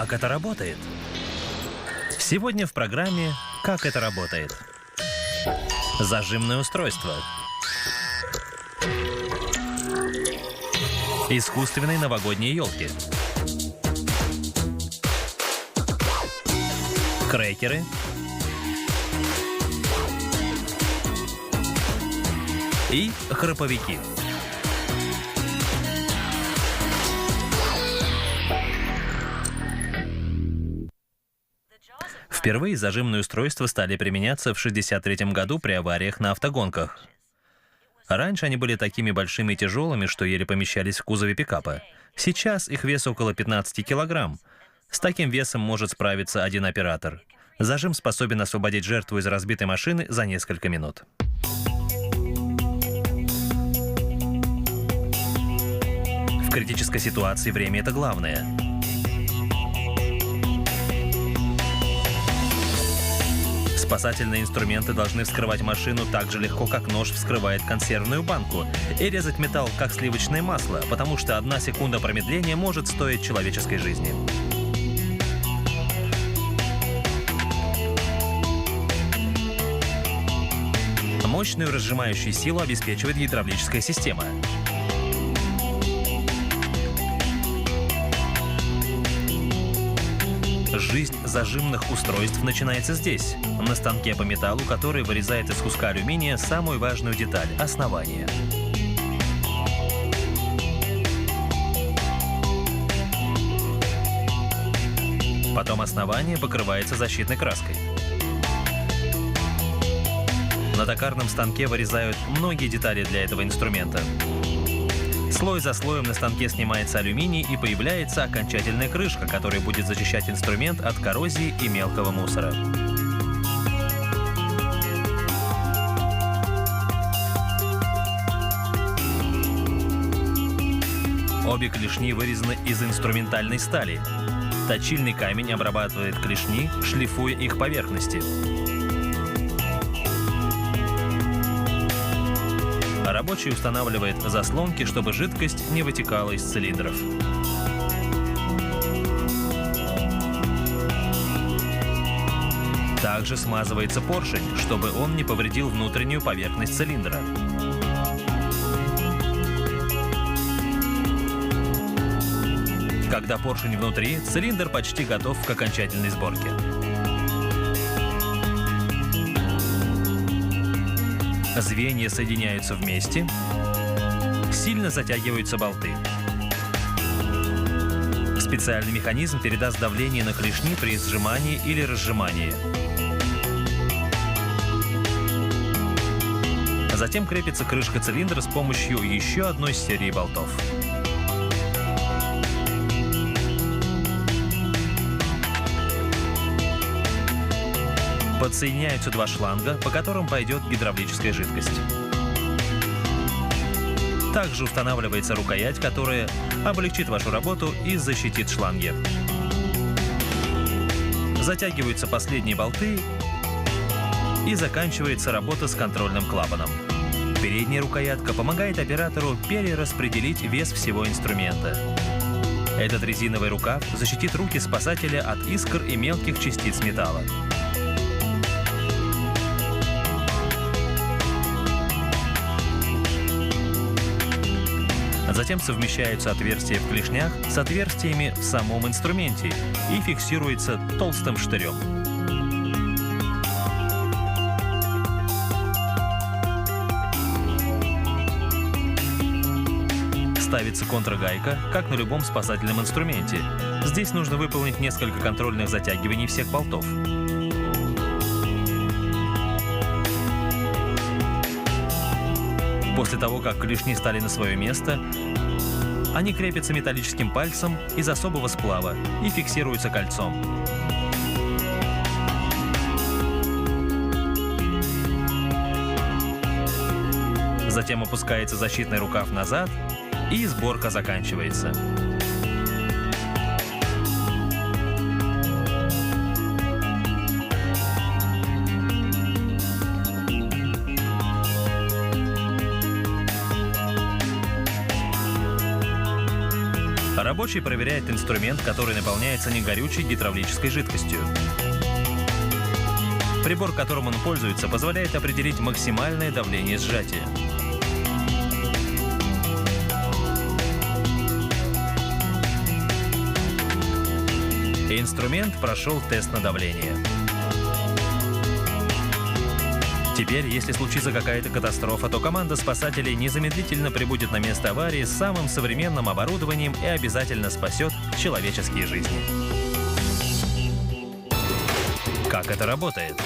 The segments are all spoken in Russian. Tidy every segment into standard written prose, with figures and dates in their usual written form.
Как это работает? Сегодня в программе «Как это работает». Зажимное устройство. Искусственные новогодние елки. Крекеры. И храповики. Впервые зажимные устройства стали применяться в 1963 году при авариях на автогонках. Раньше они были такими большими и тяжелыми, что еле помещались в кузове пикапа. Сейчас их вес около 15 килограмм. С таким весом может справиться один оператор. Зажим способен освободить жертву из разбитой машины за несколько минут. В критической ситуации время — это главное. Спасательные инструменты должны вскрывать машину так же легко, как нож вскрывает консервную банку, и резать металл, как сливочное масло, потому что 1 секунда промедления может стоить человеческой жизни. Мощную разжимающую силу обеспечивает гидравлическая система. Жизнь зажимных устройств начинается здесь, на станке по металлу, который вырезает из куска алюминия самую важную деталь – основание. Потом основание покрывается защитной краской. На токарном станке вырезают многие детали для этого инструмента. Слой за слоем на станке снимается алюминий, и появляется окончательная крышка, которая будет защищать инструмент от коррозии и мелкого мусора. Обе клешни вырезаны из инструментальной стали. Точильный камень обрабатывает клешни, шлифуя их поверхности. Рабочий устанавливает заслонки, чтобы жидкость не вытекала из цилиндров. Также смазывается поршень, чтобы он не повредил внутреннюю поверхность цилиндра. Когда поршень внутри, цилиндр почти готов к окончательной сборке. Звенья соединяются вместе, сильно затягиваются болты. Специальный механизм передаст давление на клешни при сжимании или разжимании. Затем крепится крышка цилиндра с помощью еще одной серии болтов. Подсоединяются 2 шланга, по которым пойдет гидравлическая жидкость. Также устанавливается рукоять, которая облегчит вашу работу и защитит шланги. Затягиваются последние болты, и заканчивается работа с контрольным клапаном. Передняя рукоятка помогает оператору перераспределить вес всего инструмента. Этот резиновый рукав защитит руки спасателя от искр и мелких частиц металла. Затем совмещаются отверстия в клешнях с отверстиями в самом инструменте и фиксируется толстым штырем. Ставится контргайка, как на любом спасательном инструменте. Здесь нужно выполнить несколько контрольных затягиваний всех болтов. После того, как клешни стали на свое место, они крепятся металлическим пальцем из особого сплава и фиксируются кольцом. Затем опускается защитный рукав назад, и сборка заканчивается. Рабочий проверяет инструмент, который наполняется негорючей гидравлической жидкостью. Прибор, которым он пользуется, позволяет определить максимальное давление сжатия. Инструмент прошел тест на давление. Теперь, если случится какая-то катастрофа, то команда спасателей незамедлительно прибудет на место аварии с самым современным оборудованием и обязательно спасет человеческие жизни. Как это работает?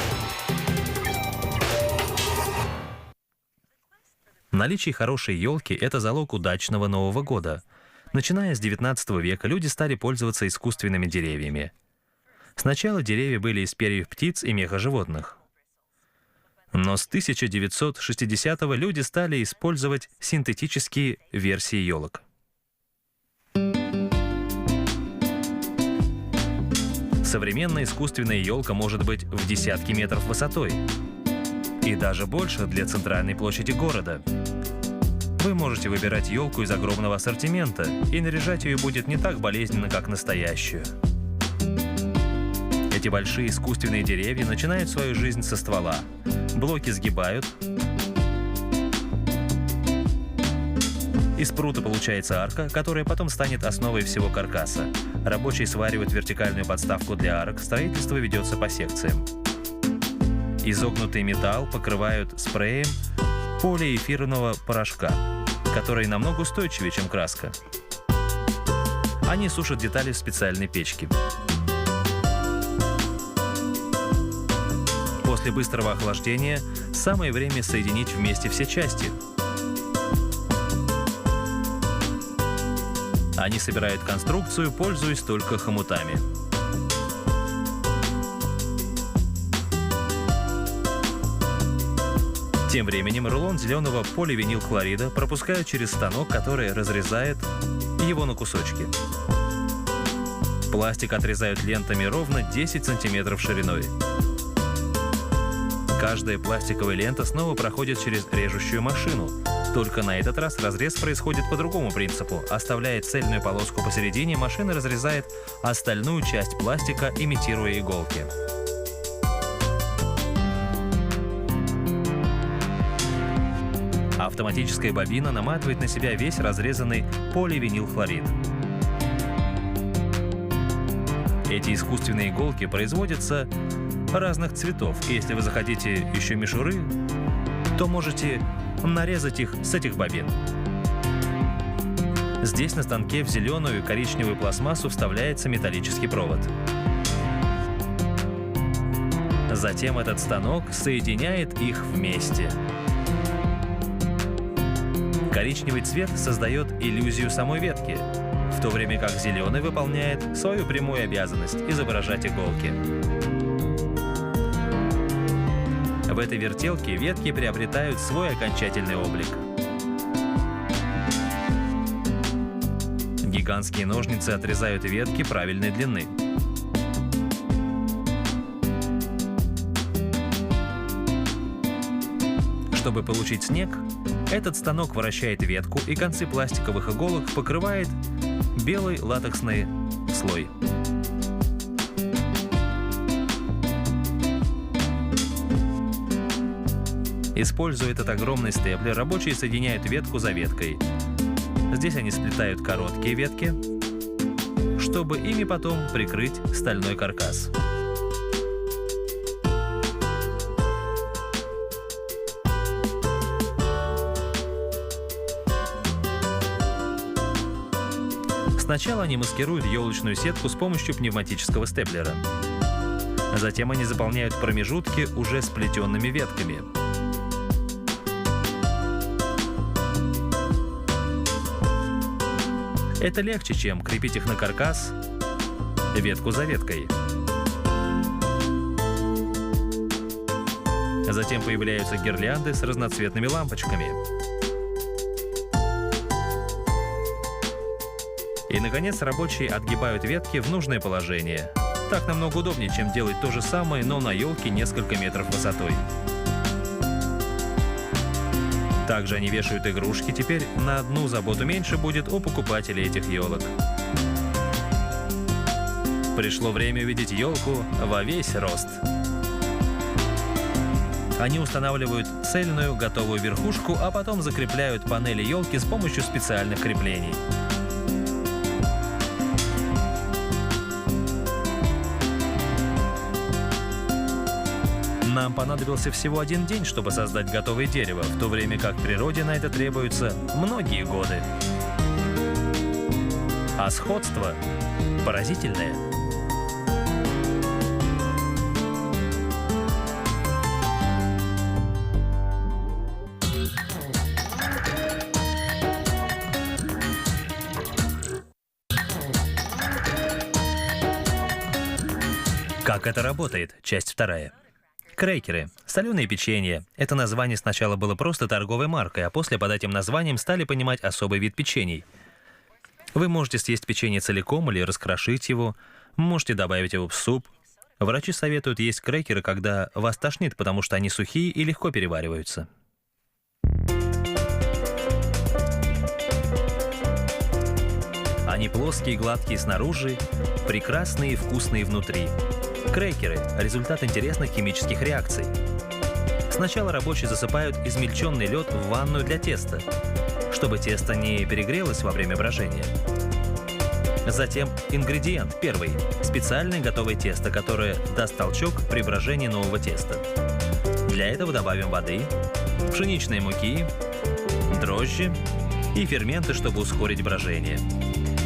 Наличие хорошей елки – это залог удачного Нового года. Начиная с 19 века люди стали пользоваться искусственными деревьями. Сначала деревья были из перьев птиц и меха животных. Но с 1960-го люди стали использовать синтетические версии елок. Современная искусственная елка может быть в десятки метров высотой и даже больше для центральной площади города. Вы можете выбирать елку из огромного ассортимента, и наряжать ее будет не так болезненно, как настоящую. Эти большие искусственные деревья начинают свою жизнь со ствола. Блоки сгибают. Из прута получается арка, которая потом станет основой всего каркаса. Рабочие сваривают вертикальную подставку для арок, строительство ведется по секциям. Изогнутый металл покрывают спреем полиэфирного порошка, который намного устойчивее, чем краска. Они сушат детали в специальной печке. После быстрого охлаждения самое время соединить вместе все части. Они собирают конструкцию, пользуясь только хомутами. Тем временем рулон зеленого поливинилхлорида пропускают через станок, который разрезает его на кусочки. Пластик отрезают лентами ровно 10 сантиметров шириной. Каждая пластиковая лента снова проходит через режущую машину. Только на этот раз разрез происходит по другому принципу. Оставляя цельную полоску посередине, машина разрезает остальную часть пластика, имитируя иголки. Автоматическая бобина наматывает на себя весь разрезанный поливинилхлорид. Эти искусственные иголки производятся разных цветов, и если вы захотите еще мишуры, то можете нарезать их с этих бобин. Здесь на станке в зеленую и коричневую пластмассу вставляется металлический провод. Затем этот станок соединяет их вместе. Коричневый цвет создает иллюзию самой ветки, в то время как зеленый выполняет свою прямую обязанность – изображать иголки. В этой вертелке ветки приобретают свой окончательный облик. Гигантские ножницы отрезают ветки правильной длины. Чтобы получить снег, этот станок вращает ветку, и концы пластиковых иголок покрывает белый латексный слой. Используя этот огромный степлер, рабочие соединяют ветку за веткой. Здесь они сплетают короткие ветки, чтобы ими потом прикрыть стальной каркас. Сначала они маскируют елочную сетку с помощью пневматического степлера. Затем они заполняют промежутки уже сплетенными ветками. Это легче, чем крепить их на каркас ветку за веткой. Затем появляются гирлянды с разноцветными лампочками. И, наконец, рабочие отгибают ветки в нужное положение. Так намного удобнее, чем делать то же самое, но на елке несколько метров высотой. Также они вешают игрушки, теперь на одну заботу меньше будет у покупателей этих елок. Пришло время увидеть елку во весь рост. Они устанавливают цельную, готовую верхушку, а потом закрепляют панели елки с помощью специальных креплений. Нам понадобился всего один день, чтобы создать готовое дерево, в то время как природе на это требуются многие годы. А сходство поразительное. Как это работает? Часть 2. Крекеры. Соленые печенье. Это название сначала было просто торговой маркой, а после под этим названием стали понимать особый вид печений. Вы можете съесть печенье целиком или раскрошить его, можете добавить его в суп. Врачи советуют есть крекеры, когда вас тошнит, потому что они сухие и легко перевариваются. Они плоские и гладкие снаружи, прекрасные и вкусные внутри. Крекеры – результат интересных химических реакций. Сначала рабочие засыпают измельченный лед в ванную для теста, чтобы тесто не перегрелось во время брожения. Затем ингредиент первый – специальное готовое тесто, которое даст толчок при брожении нового теста. Для этого добавим воды, пшеничной муки, дрожжи и ферменты, чтобы ускорить брожение.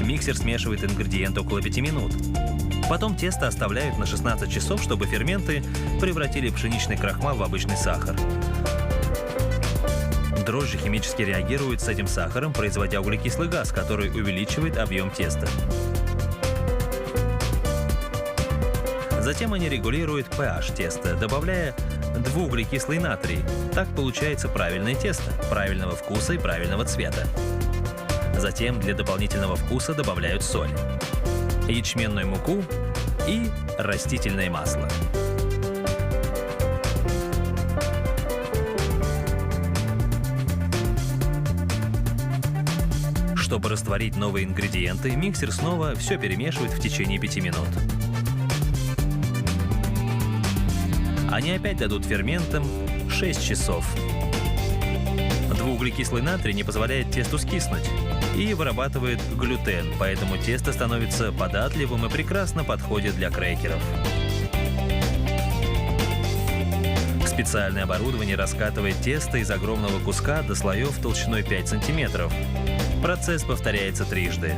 Миксер смешивает ингредиенты около 5 минут. Потом тесто оставляют на 16 часов, чтобы ферменты превратили пшеничный крахмал в обычный сахар. Дрожжи химически реагируют с этим сахаром, производя углекислый газ, который увеличивает объем теста. Затем они регулируют pH теста, добавляя двууглекислый натрий. Так получается правильное тесто, правильного вкуса и правильного цвета. Затем для дополнительного вкуса добавляют соль, ячменную муку и растительное масло. Чтобы растворить новые ингредиенты, миксер снова все перемешивает в течение 5 минут. Они опять дадут ферментам 6 часов. Двууглекислый натрий не позволяет тесту скиснуть и вырабатывает глютен, поэтому тесто становится податливым и прекрасно подходит для крекеров. Специальное оборудование раскатывает тесто из огромного куска до слоев толщиной 5 см. Процесс повторяется трижды.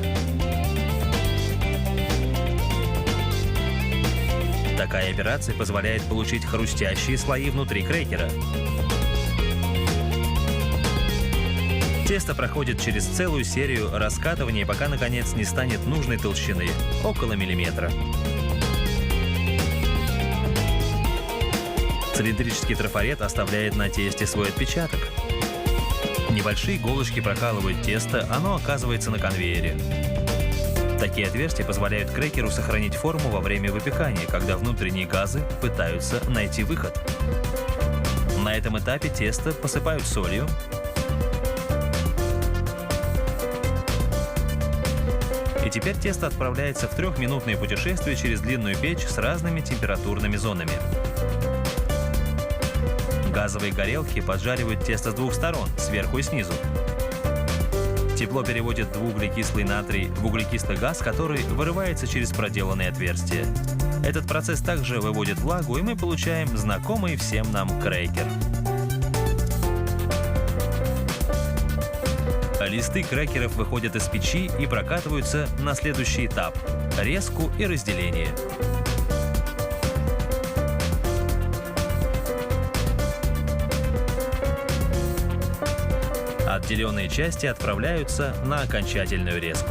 Такая операция позволяет получить хрустящие слои внутри крекера. Тесто проходит через целую серию раскатываний, пока наконец не станет нужной толщины – около миллиметра. Цилиндрический трафарет оставляет на тесте свой отпечаток. Небольшие иголочки прокалывают тесто, оно оказывается на конвейере. Такие отверстия позволяют крекеру сохранить форму во время выпекания, когда внутренние газы пытаются найти выход. На этом этапе тесто посыпают солью, и теперь тесто отправляется в 3-минутное путешествие через длинную печь с разными температурными зонами. Газовые горелки поджаривают тесто с двух сторон, сверху и снизу. Тепло переводит двууглекислый натрий в углекислый газ, который вырывается через проделанные отверстия. Этот процесс также выводит влагу, и мы получаем знакомый всем нам крекер. Листы крекеров выходят из печи и прокатываются на следующий этап – резку и разделение. Отделенные части отправляются на окончательную резку.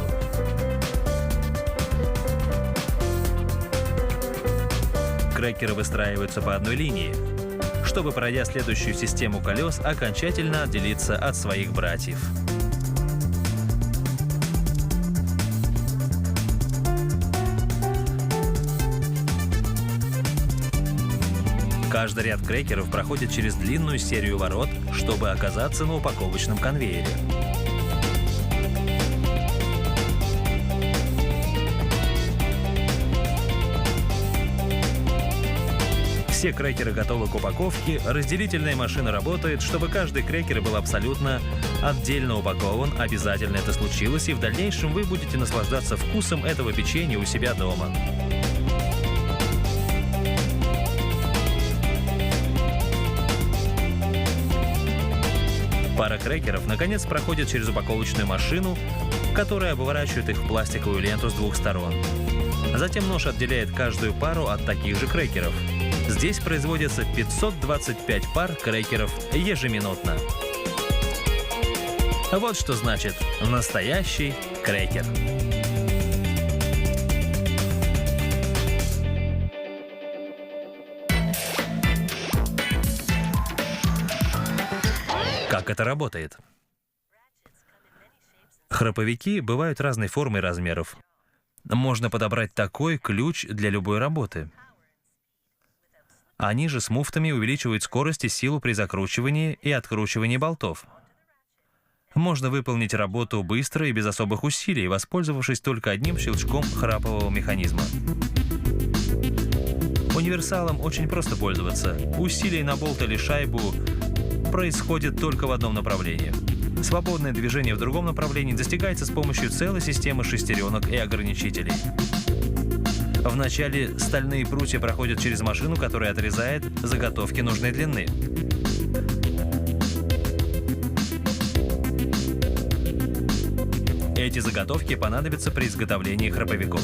Крекеры выстраиваются по одной линии, чтобы, пройдя следующую систему колес, окончательно отделиться от своих братьев. Каждый ряд крекеров проходит через длинную серию ворот, чтобы оказаться на упаковочном конвейере. Все крекеры готовы к упаковке, разделительная машина работает, чтобы каждый крекер был абсолютно отдельно упакован. Обязательно это случилось, и в дальнейшем вы будете наслаждаться вкусом этого печенья у себя дома. Пара крекеров наконец проходит через упаковочную машину, которая обворачивает их в пластиковую ленту с двух сторон. Затем нож отделяет каждую пару от таких же крекеров. Здесь производится 525 пар крекеров ежеминутно. Вот что значит настоящий крекер. Как это работает? Храповики бывают разной формы и размеров. Можно подобрать такой ключ для любой работы. Они же с муфтами увеличивают скорость и силу при закручивании и откручивании болтов. Можно выполнить работу быстро и без особых усилий, воспользовавшись только одним щелчком храпового механизма. Универсалом очень просто пользоваться. Усилие на болт или шайбу происходит только в одном направлении. Свободное движение в другом направлении достигается с помощью целой системы шестеренок и ограничителей. Вначале стальные прутья проходят через машину, которая отрезает заготовки нужной длины. Эти заготовки понадобятся при изготовлении храповиков.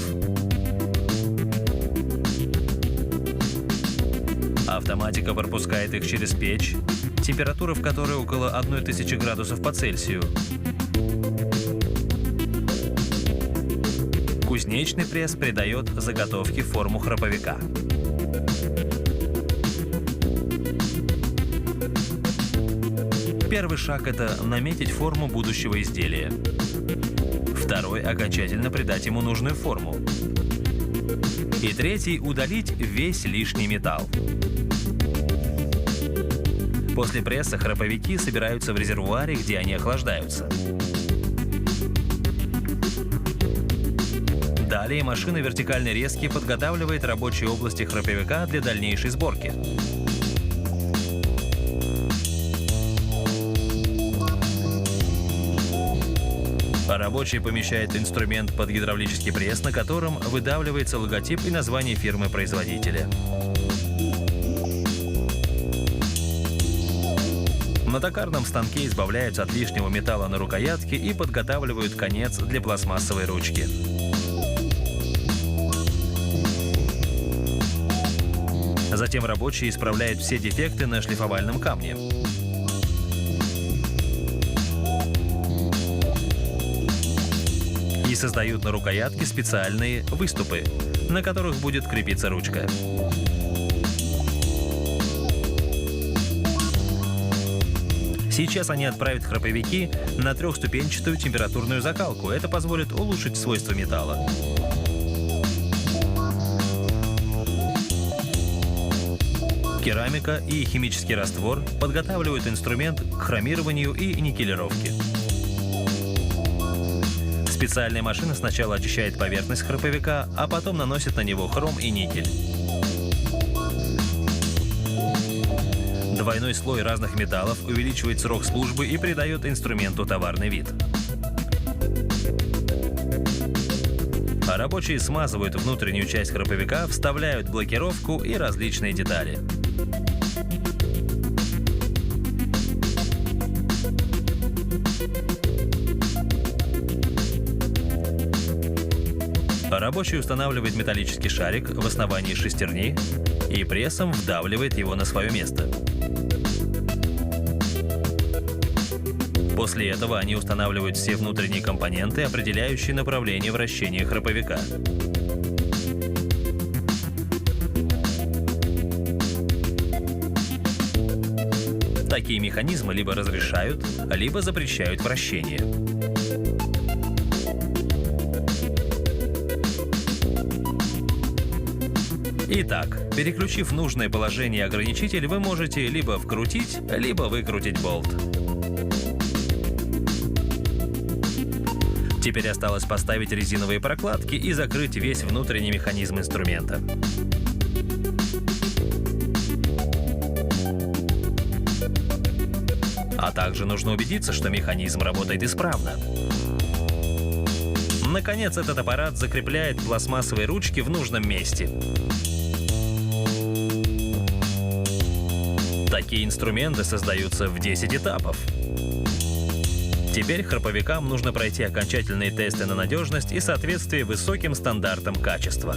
Автоматика пропускает их через печь, температура в которой около 1000 градусов по Цельсию. Кузнечный пресс придает заготовке форму храповика. Первый шаг – это наметить форму будущего изделия. Второй – окончательно придать ему нужную форму. И третий – удалить весь лишний металл. После пресса храповики собираются в резервуаре, где они охлаждаются. Далее машина вертикальной резки подготавливает рабочие области храповика для дальнейшей сборки. Рабочий помещает инструмент под гидравлический пресс, на котором выдавливается логотип и название фирмы-производителя. На токарном станке избавляются от лишнего металла на рукоятке и подготавливают конец для пластмассовой ручки. Затем рабочие исправляют все дефекты на шлифовальном камне. И создают на рукоятке специальные выступы, на которых будет крепиться ручка. Сейчас они отправят храповики на трехступенчатую температурную закалку. Это позволит улучшить свойства металла. Керамика и химический раствор подготавливают инструмент к хромированию и никелировке. Специальная машина сначала очищает поверхность храповика, а потом наносит на него хром и никель. Двойной слой разных металлов увеличивает срок службы и придает инструменту товарный вид. Рабочие смазывают внутреннюю часть храповика, вставляют блокировку и различные детали. Рабочий устанавливает металлический шарик в основании шестерни и прессом вдавливает его на свое место. После этого они устанавливают все внутренние компоненты, определяющие направление вращения храповика. Такие механизмы либо разрешают, либо запрещают вращение. Итак, переключив в нужное положение ограничитель, вы можете либо вкрутить, либо выкрутить болт. Теперь осталось поставить резиновые прокладки и закрыть весь внутренний механизм инструмента. А также нужно убедиться, что механизм работает исправно. Наконец, этот аппарат закрепляет пластмассовые ручки в нужном месте. Такие инструменты создаются в 10 этапов. Теперь храповикам нужно пройти окончательные тесты на надежность и соответствие высоким стандартам качества.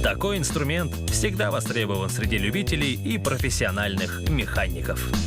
Такой инструмент всегда востребован среди любителей и профессиональных механиков.